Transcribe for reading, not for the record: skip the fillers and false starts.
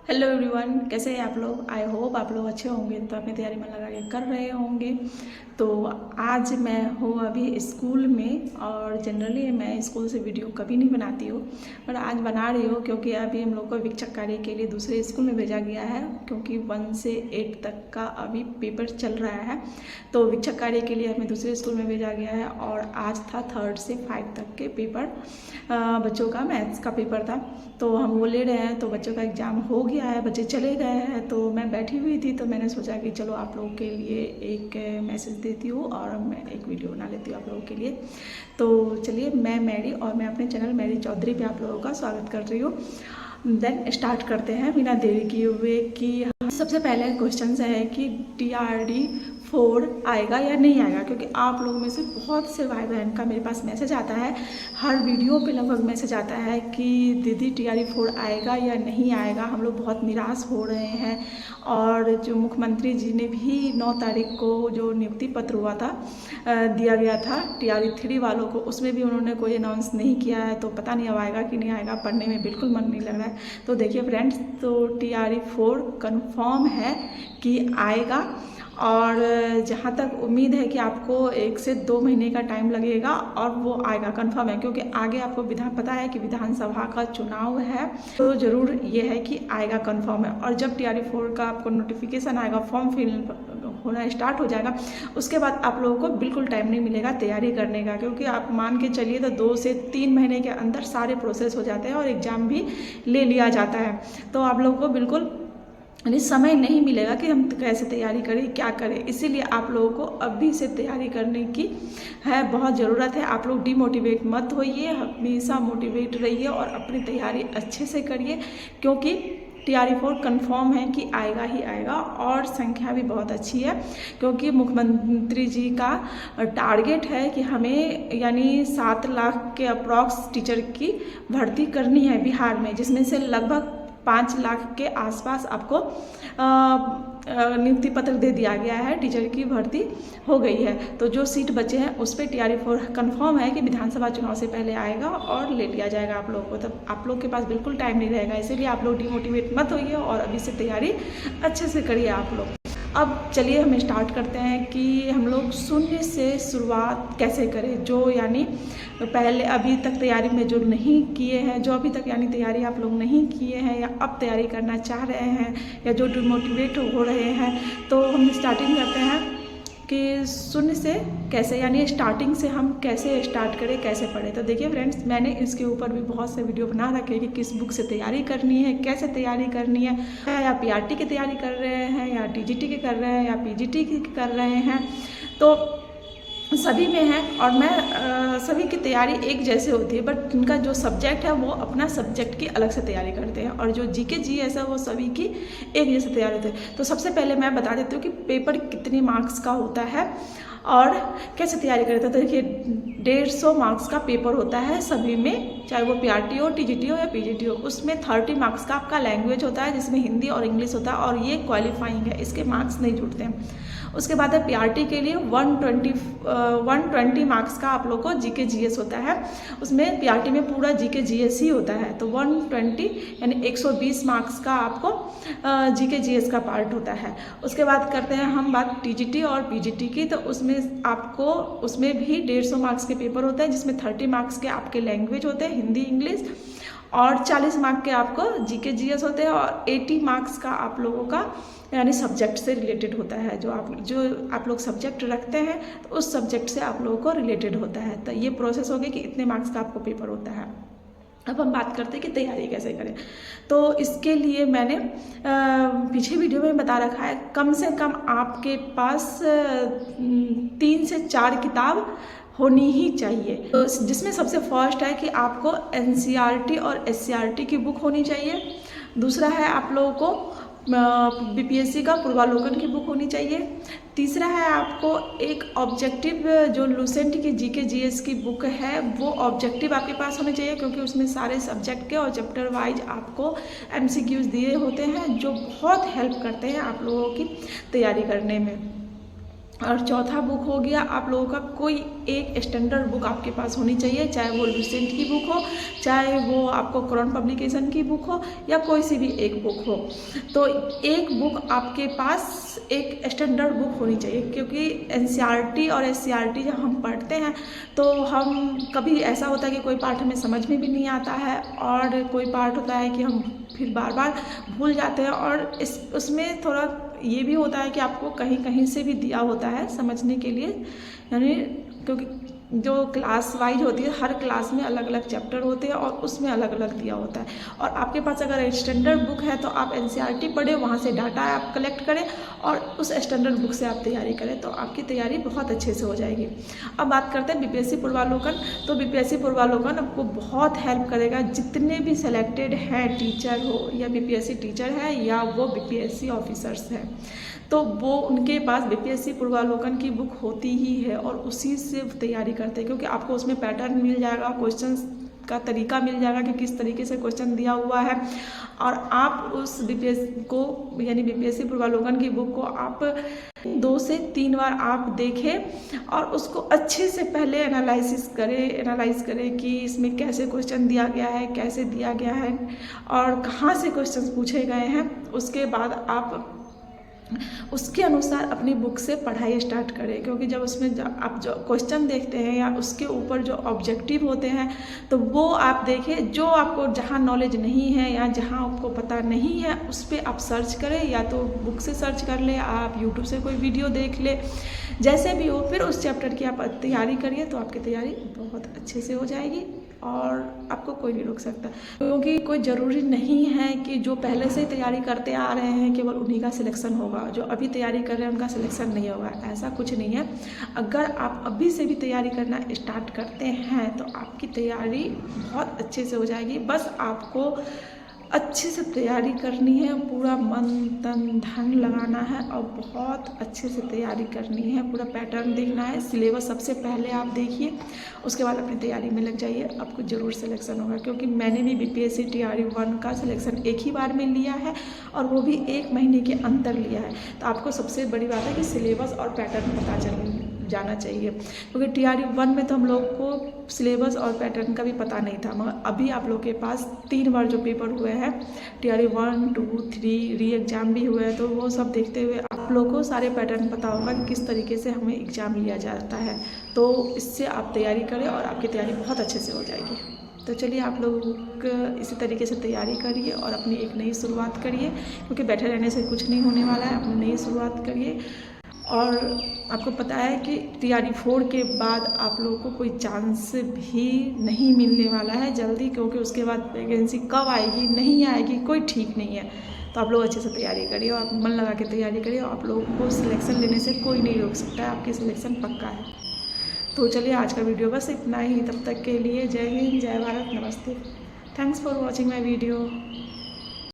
Hello everyone, कैसे हैं आप लोग। आई होप आप लोग अच्छे होंगे। तो अपनी तैयारी में लगा के कर रहे होंगे। तो आज मैं हूँ अभी स्कूल में, और जनरली मैं स्कूल से वीडियो कभी नहीं बनाती हूँ, पर आज बना रही हूँ क्योंकि अभी हम लोग को विक्षक कार्य के लिए दूसरे स्कूल में भेजा गया है, क्योंकि 1 से 8 तक का अभी पेपर चल रहा है। तो विक्षक कार्य के लिए हमें दूसरे स्कूल में भेजा गया है, और आज था 3rd से 5 तक के पेपर। बच्चों का मैथ्स का पेपर था, तो हम वो ले रहे हैं। तो बच्चों का एग्ज़ाम हो गया है, बच्चे चले गए हैं। तो मैं बैठी हुई थी, तो मैंने सोचा कि चलो आप लोगों के लिए एक मैसेज देती हूँ और मैं एक वीडियो बना लेती हूँ आप लोगों के लिए। तो चलिए, मैं मैरी और मैं अपने चैनल मैरी चौधरी पे आप लोगों का स्वागत कर रही हूँ। देन स्टार्ट करते हैं बिना देरी किए हुए। कि सबसे पहले क्वेश्चन है कि TRD4 आएगा या नहीं आएगा, क्योंकि आप लोगों में से बहुत से भाई बहन का मेरे पास मैसेज आता है, हर वीडियो पे लगभग मैसेज आता है कि दीदी TRD4 आएगा या नहीं आएगा। हम लोग बहुत निराश हो रहे हैं। और जो मुख्यमंत्री जी ने भी 9 तारीख को जो नियुक्ति पत्र हुआ था, दिया गया था TRD3 वालों को, उसमें भी उन्होंने कोई अनाउंस नहीं किया है। तो पता नहीं अब आएगा कि नहीं आएगा, पढ़ने में बिल्कुल मन नहीं लग रहा है। तो देखिए फ्रेंड्स, तो TRD4 कन्फर्म है कि आएगा। और जहाँ तक उम्मीद है कि आपको 1 से 2 महीने का टाइम लगेगा, और वो आएगा कन्फर्म है, क्योंकि आगे आपको पता है कि विधानसभा का चुनाव है। तो ज़रूर ये है कि आएगा कन्फर्म है। और जब TRD4 का आपको नोटिफिकेशन आएगा, फॉर्म फिल होना स्टार्ट हो जाएगा, उसके बाद आप लोगों को बिल्कुल टाइम नहीं मिलेगा तैयारी करने का, क्योंकि आप मान के चलिए तो 2 से 3 महीने के अंदर सारे प्रोसेस हो जाते हैं और एग्ज़ाम भी ले लिया जाता है। तो आप लोगों को बिल्कुल यानी समय नहीं मिलेगा कि हम कैसे तैयारी करें, क्या करें। इसीलिए आप लोगों को अभी से तैयारी करने की है बहुत ज़रूरत है। आप लोग डिमोटिवेट मत होइए, हमेशा मोटिवेट रहिए और अपनी तैयारी अच्छे से करिए, क्योंकि TRD4 कन्फर्म है कि आएगा ही आएगा। और संख्या भी बहुत अच्छी है, क्योंकि मुख्यमंत्री जी का टारगेट है कि हमें यानी 7 लाख के अप्रॉक्स टीचर की भर्ती करनी है बिहार में, जिसमें से लगभग 5 लाख के आसपास आपको नियुक्ति पत्र दे दिया गया है, टीचर की भर्ती हो गई है। तो जो सीट बचे हैं उस पर TRD4 कन्फर्म है कि विधानसभा चुनाव से पहले आएगा और ले लिया जाएगा आप लोगों को। तब आप लोग के पास बिल्कुल टाइम नहीं रहेगा, इसीलिए आप लोग डिमोटिवेट मत होइए और अभी से तैयारी अच्छे से करिए आप लोग। अब चलिए हम स्टार्ट करते हैं कि हम लोग शून्य से शुरुआत कैसे करें। जो यानी पहले अभी तक तैयारी में जो नहीं किए हैं, जो अभी तक यानी तैयारी आप लोग नहीं किए हैं या अब तैयारी करना चाह रहे हैं, या जो डिमोटिवेट हो रहे हैं, तो हम स्टार्टिंग करते हैं कि शून्य से कैसे, यानी स्टार्टिंग से हम कैसे स्टार्ट करें, कैसे पढ़ें। तो देखिए फ्रेंड्स, मैंने इसके ऊपर भी बहुत से वीडियो बना रखे हैं कि किस बुक से तैयारी करनी है, कैसे तैयारी करनी है, या PRT की तैयारी कर रहे हैं, या TGT की कर रहे हैं, या PGT की कर रहे हैं। तो सभी में है, और मैं सभी की तैयारी एक जैसे होती है, बट इनका जो सब्जेक्ट है वो अपना सब्जेक्ट की अलग से तैयारी करते हैं, और जो GK GS है वो सभी की एक जैसे तैयारी होती है। तो सबसे पहले मैं बता देती हूँ कि पेपर कितने मार्क्स का होता है और कैसे तैयारी करते हैं। तो देखिए, 150 मार्क्स का पेपर होता है सभी में, चाहे वो PRT हो, TGT हो या PGT हो। उसमें 30 मार्क्स का आपका लैंग्वेज होता है, जिसमें हिंदी और इंग्लिश होता है, और ये क्वालिफाइंग है, इसके मार्क्स नहीं जुड़ते हैं। उसके बाद है PRT के लिए 120 मार्क्स का आप लोग को GK GS होता है। उसमें PRT में पूरा GK GS ही होता है, तो 120 यानी 120 मार्क्स का आपको GK GS का पार्ट होता है। उसके बाद करते हैं हम बात TGT और PGT की। तो उसमें आपको उसमें भी 150 मार्क्स के पेपर होते हैं, जिसमें 30 मार्क्स के आपके लैंग्वेज होते हैं, हिंदी इंग्लिश, और 40 मार्क के आपको GK GS होते हैं, और 80 मार्क्स का आप लोगों का यानी सब्जेक्ट से रिलेटेड होता है। जो आप लोग सब्जेक्ट रखते हैं, तो उस सब्जेक्ट से आप लोगों को रिलेटेड होता है। तो ये प्रोसेस हो गई कि इतने मार्क्स का आपको पेपर होता है। अब हम बात करते हैं कि तैयारी कैसे करें। तो इसके लिए मैंने पीछे वीडियो में बता रखा है, कम से कम आपके पास 3 से 4 किताब होनी ही चाहिए। तो जिसमें सबसे फर्स्ट है कि आपको NCERT और SCERT की बुक होनी चाहिए। दूसरा है आप लोगों को BPSC का पूर्वालोकन की बुक होनी चाहिए। तीसरा है आपको एक ऑब्जेक्टिव, जो लूसेंट की GK GS की बुक है, वो ऑब्जेक्टिव आपके पास होने चाहिए, क्योंकि उसमें सारे सब्जेक्ट के और चैप्टर वाइज आपको MCQs दिए होते हैं, जो बहुत हेल्प करते हैं आप लोगों की तैयारी करने में। और चौथा बुक हो गया आप लोगों का कोई एक स्टैंडर्ड बुक आपके पास होनी चाहिए, चाहे वो लुसेंट की बुक हो, चाहे वो आपको क्रॉन पब्लिकेशन की बुक हो, या कोई सी भी एक बुक हो। तो एक बुक आपके पास एक स्टैंडर्ड बुक होनी चाहिए, क्योंकि एनसीईआरटी और एससीईआरटी जब हम पढ़ते हैं तो हम कभी ऐसा होता है कि कोई पार्ट हमें समझ में भी नहीं आता है, और कोई पार्ट होता है कि हम फिर बार बार भूल जाते हैं, और उसमें थोड़ा ये भी होता है कि आपको कहीं कहीं से भी दिया होता है समझने के लिए, यानी क्योंकि जो क्लास वाइज होती है, हर क्लास में अलग अलग चैप्टर होते हैं और उसमें अलग अलग दिया होता है। और आपके पास अगर स्टैंडर्ड बुक है तो आप एनसीईआरटी पढ़ें, वहाँ से डाटा आप कलेक्ट करें और उस स्टैंडर्ड बुक से आप तैयारी करें, तो आपकी तैयारी बहुत अच्छे से हो जाएगी। अब बात करते हैं बीपीएससी पूर्वावलोकन। तो बीपीएससी पूर्वावलोकन आपको बहुत हेल्प करेगा, जितने भी सेलेक्टेड हैं टीचर हो या बीपीएससी टीचर है या वो बीपीएससी ऑफिसर्स हैं, तो वो उनके पास बीपीएससी पूर्वावलोकन की बुक होती ही है और उसी से तैयारी करते हैं, क्योंकि आपको उसमें पैटर्न मिल जाएगा, क्वेश्चंस का तरीका मिल जाएगा कि किस तरीके से क्वेश्चन दिया हुआ है, और आप उस बीपीएससी को यानी बीपीएससी पूर्वावलोकन की बुक को आप 2 से 3 बार आप देखें और उसको अच्छे से पहले एनालाइज करें कि इसमें कैसे क्वेश्चन दिया गया है, कैसे दिया गया है और कहाँ से क्वेश्चन पूछे गए हैं। उसके बाद आप उसके अनुसार अपनी बुक से पढ़ाई स्टार्ट करें, क्योंकि जब उसमें आप जो क्वेश्चन देखते हैं या उसके ऊपर जो ऑब्जेक्टिव होते हैं तो वो आप देखें, जो आपको जहाँ नॉलेज नहीं है या जहाँ आपको पता नहीं है उस पर आप सर्च करें, या तो बुक से सर्च कर ले, आप यूट्यूब से कोई वीडियो देख ले, जैसे भी हो, फिर उस चैप्टर की आप तैयारी करिए, तो आपकी तैयारी बहुत अच्छे से हो जाएगी और आपको कोई नहीं रोक सकता। क्योंकि कोई ज़रूरी नहीं है कि जो पहले से ही तैयारी करते आ रहे हैं केवल उन्हीं का सिलेक्शन होगा, जो अभी तैयारी कर रहे हैं उनका सिलेक्शन नहीं होगा, ऐसा कुछ नहीं है। अगर आप अभी से भी तैयारी करना स्टार्ट करते हैं तो आपकी तैयारी बहुत अच्छे से हो जाएगी। बस आपको अच्छे से तैयारी करनी है, पूरा मन तन धन लगाना है और बहुत अच्छे से तैयारी करनी है, पूरा पैटर्न देखना है, सिलेबस सबसे पहले आप देखिए, उसके बाद अपनी तैयारी में लग जाइए, आपको ज़रूर सिलेक्शन होगा। क्योंकि मैंने भी बीपीएससी टीआरई 1 का सिलेक्शन एक ही बार में लिया है और वो भी 1 महीने के अंतर लिया है। तो आपको सबसे बड़ी बात है कि सिलेबस और पैटर्न पता जाना चाहिए, क्योंकि टीआरई 1 में तो हम लोग को सिलेबस और पैटर्न का भी पता नहीं था, मगर अभी आप लोग के पास 3 बार जो पेपर हुए हैं, टीआरई 1, 2, 3 री एग्ज़ाम भी हुए हैं, तो वो सब देखते हुए आप लोग को सारे पैटर्न पता होगा कि किस तरीके से हमें एग्ज़ाम लिया जाता है। तो इससे आप तैयारी करें और आपकी तैयारी बहुत अच्छे से हो जाएगी। तो चलिए आप लोग इसी तरीके से तैयारी करिए और अपनी एक नई शुरुआत करिए, क्योंकि बैठे रहने से कुछ नहीं होने वाला है, अपनी नई शुरुआत करिए। और आपको पता है कि टीआरई 4 के बाद आप लोगों को कोई चांस भी नहीं मिलने वाला है जल्दी, क्योंकि उसके बाद वैकेंसी कब आएगी नहीं आएगी कोई ठीक नहीं है। तो आप लोग अच्छे से तैयारी करिए और आप मन लगा के तैयारी करिए, और आप लोगों को सिलेक्शन लेने से कोई नहीं रोक सकता है, आपकी सिलेक्शन पक्का है। तो चलिए आज का वीडियो बस इतना ही, तब तक के लिए जय हिंद, जय भारत, नमस्ते। Thanks for watching my video.